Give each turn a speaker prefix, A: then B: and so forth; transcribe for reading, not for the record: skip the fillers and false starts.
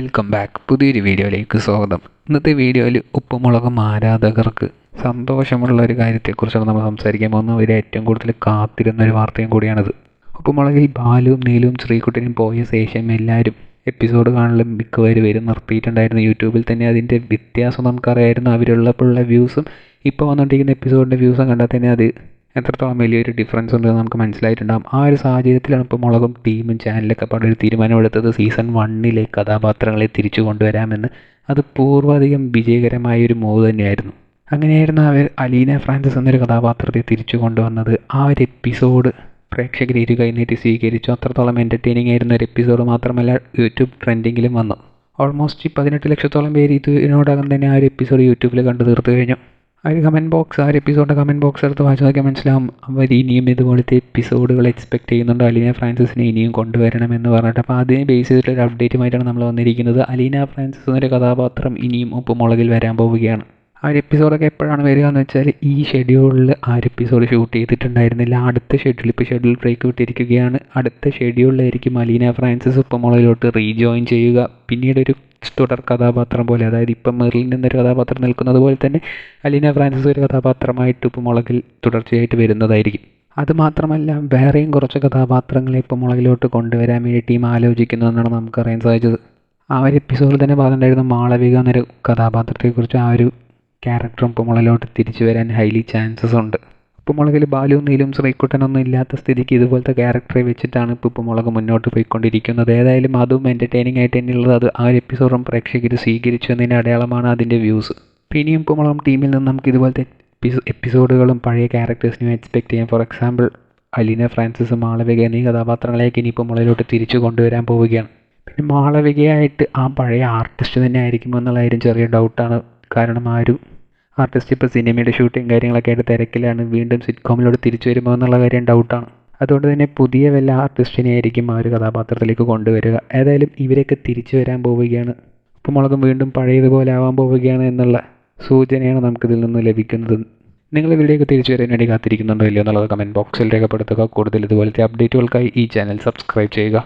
A: Welcome back. പുതിയൊരു വീഡിയോയിലേക്ക് സ്വാഗതം. ഇന്നത്തെ വീഡിയോയിൽ ഉപ്പുമുളകും ആരാധകർക്ക് സന്തോഷമുള്ള ഒരു കാര്യത്തെക്കുറിച്ചാണ് നമ്മൾ സംസാരിക്കാൻ പോകുന്നത്. അവർ ഏറ്റവും കൂടുതൽ കാത്തിരുന്ന ഒരു വാർത്തയും കൂടിയാണിത്. ഉപ്പുമുളകിൽ ബാലുവും നീലുവും ശ്രീകുട്ടനും പോയ ശേഷം എല്ലാവരും എപ്പിസോഡ് കാണലും മിക്കവരും നിർത്തിയിട്ടുണ്ടായിരുന്നു. യൂട്യൂബിൽ തന്നെ അതിൻ്റെ വ്യത്യാസം നമുക്കറിയായിരുന്നു. അവരുള്ളപ്പോഴുള്ള വ്യൂസും ഇപ്പോൾ വന്നുകൊണ്ടിരിക്കുന്ന എപ്പിസോഡിൻ്റെ വ്യൂസും കണ്ടാൽ തന്നെ അത് എത്രത്തോളം വലിയൊരു ഡിഫറൻസ് ഉണ്ടെന്ന് നമുക്ക് മനസ്സിലായിട്ടുണ്ടാകും. ആ ഒരു സാഹചര്യത്തിലാണ് ഇപ്പോൾ മുളകും ടീമും ചാനലൊക്കെ പാടെ ഒരു തീരുമാനമെടുത്തത്. സീസൺ 1 കഥാപാത്രങ്ങളെ തിരിച്ചു കൊണ്ടുവരാമെന്ന്. അത് പൂർവാധികം വിജയകരമായൊരു മൂവ് തന്നെയായിരുന്നു. അങ്ങനെയായിരുന്നു അവർ അലീന ഫ്രാൻസിസ് എന്നൊരു കഥാപാത്രത്തെ തിരിച്ചു കൊണ്ടുവന്നത്. ആ ഒരു എപ്പിസോഡ് പ്രേക്ഷകർ ഇരു കൈനീട്ടി സ്വീകരിച്ചു. അത്രത്തോളം എൻ്റർടൈനിങ് ആയിരുന്ന ഒരു എപ്പിസോഡ് മാത്രമല്ല, യൂട്യൂബ് ട്രെൻഡിങ്ങിലും വന്നു. ഓൾമോസ്റ്റ് 18 ലക്ഷത്തോളം പേര് ഇതിനോടകം തന്നെ ആ ഒരു എപ്പിസോഡ് യൂട്യൂബിൽ കണ്ടു തീർത്തു കഴിഞ്ഞു. ആ ഒരു എപ്പിസോഡിൻ്റെ കമൻറ്റ് ബോക്സ് എടുത്ത് വായിച്ചു നോക്കിയാൽ മനസ്സിലാവും. അവർ ഇനിയും ഇതുപോലത്തെ എപ്പിസോഡുകൾ എക്സ്പെക്ട് ചെയ്യുന്നുണ്ട്. അലീന ഫ്രാൻസിസിനെ ഇനിയും കൊണ്ടുവരണമെന്ന് പറഞ്ഞിട്ട്. അപ്പോൾ അതിനെ ബേസ് ചെയ്തിട്ടൊരു അപ്ഡേറ്റുമായിട്ടാണ് നമ്മൾ വന്നിരിക്കുന്നത്. അലീന ഫ്രാൻസിസ് എന്നൊരു കഥാപാത്രം ഇനിയും ഉപ്പുമുളകിൽ വരാൻ പോവുകയാണ്. ആ ഒരു എപ്പിസോഡൊക്കെ എപ്പോഴാണ് വരിക എന്ന് വെച്ചാൽ, ഈ ഷെഡ്യൂളിൽ ആ ഒരു എപ്പിസോഡ് ഷൂട്ട് ചെയ്തിട്ടുണ്ടായിരുന്നില്ല. അടുത്ത ഷെഡ്യൂൾ ബ്രേക്ക് വിട്ടിരിക്കുകയാണ്. അടുത്ത ഷെഡ്യൂളിലായിരിക്കും അലീന ഫ്രാൻസിസ് ഉപ്പുമുളകിലോട്ട് റീജോയിൻ ചെയ്യുക. പിന്നീടൊരു തുടർ കഥാപാത്രം പോലെ, അതായത് ഇപ്പം മെർലിൻ എന്നൊരു കഥാപാത്രം നിൽക്കുന്നത് പോലെ തന്നെ അലീന ഫ്രാൻസിസ് ഒരു കഥാപാത്രമായിട്ട് ഉപ്പുമുളകിൽ തുടർച്ചയായിട്ട് വരുന്നതായിരിക്കും. അതുമാത്രമല്ല, വേറെയും കുറച്ച് കഥാപാത്രങ്ങളെ ഉപ്പുമുളകിലോട്ട് കൊണ്ടുവരാൻ വേണ്ടി ടീം ആലോചിക്കുന്നതെന്നാണ് നമുക്കറിയാൻ സാധിച്ചത്. ആ ഒരു എപ്പിസോഡിൽ തന്നെ പറഞ്ഞിട്ടുണ്ടായിരുന്നു മാളവിക എന്നൊരു കഥാപാത്രത്തെക്കുറിച്ച്. ആ ഒരു ക്യാരക്ടറും ഉപ്പുമുളകിലോട്ട് തിരിച്ചു വരാൻ ഹൈലി ചാൻസസ് ഉണ്ട്. ഉപ്പുമുളകിൽ ബാലുവും നീലും ശ്രീകുട്ടനൊന്നും ഇല്ലാത്ത സ്ഥിതിക്ക് ഇതുപോലത്തെ ക്യാരക്ടറെ വെച്ചിട്ടാണ് ഇപ്പോൾ ഉപ്പുമുളക് മുന്നോട്ട് പോയിക്കൊണ്ടിരിക്കുന്നത്. ഏതായാലും അതും എൻ്റർടൈനിങ് ആയിട്ട് തന്നെയുള്ളത്. അത് ആ ഒരു എപ്പിസോഡും പ്രേക്ഷകർ സ്വീകരിച്ചു എന്നതിൻ്റെ അടയാളമാണ് അതിൻ്റെ വ്യൂസ്. പിന്നെയും ഉപ്പുമുളകും ടീമിൽ നിന്ന് നമുക്ക് ഇതുപോലത്തെ എപ്പിസോഡുകളും പഴയ ക്യാരക്ടേഴ്സിനും എക്സ്പെക്ട് ചെയ്യാം. For example Aleena Francis, Malavika എന്നീ കഥാപാത്രങ്ങളെയൊക്കെ ഇനി ഉപ്പുമുളകിലോട്ട് തിരിച്ചു കൊണ്ടുവരാൻ പോവുകയാണ്. പിന്നെ മാളവികയായിട്ട് ആ പഴയ ആർട്ടിസ്റ്റ് തന്നെ ആയിരിക്കുമോ എന്നുള്ള കാര്യം ചെറിയ ഡൗട്ടാണ്. കാരണം ആ ഒരു ആർട്ടിസ്റ്റ് ഇപ്പോൾ സിനിമയുടെ ഷൂട്ടിങ് കാര്യങ്ങളൊക്കെ ആയിട്ട് തിരക്കിലാണ്. വീണ്ടും സിറ്റ്കോമിലോട്ട് തിരിച്ചു വരുമോ എന്നുള്ള കാര്യം ഡൗട്ടാണ്. അതുകൊണ്ട് തന്നെ പുതിയ വല്ല ആർട്ടിസ്റ്റിനെ ആയിരിക്കും ആ ഒരു കഥാപാത്രത്തിലേക്ക് കൊണ്ടുവരിക. ഏതായാലും ഇവരൊക്കെ തിരിച്ചു വരാൻ പോവുകയാണ്. ഉപ്പുമുളകും വീണ്ടും പഴയതുപോലെ ആവാൻ പോവുകയാണ് എന്നുള്ള സൂചനയാണ് നമുക്കിതിൽ നിന്ന് ലഭിക്കുന്നത്. നിങ്ങൾ ഇവരുടെയൊക്കെ തിരിച്ചു വരാൻ വേണ്ടി കാത്തിരിക്കുന്നുണ്ടോ ഇല്ലയോ എന്നുള്ളത് കമൻറ്റ് ബോക്സിൽ രേഖപ്പെടുത്തുക. കൂടുതൽ ഇതുപോലത്തെ അപ്ഡേറ്റുകൾക്കായി ഈ ചാനൽ സബ്സ്ക്രൈബ് ചെയ്യുക.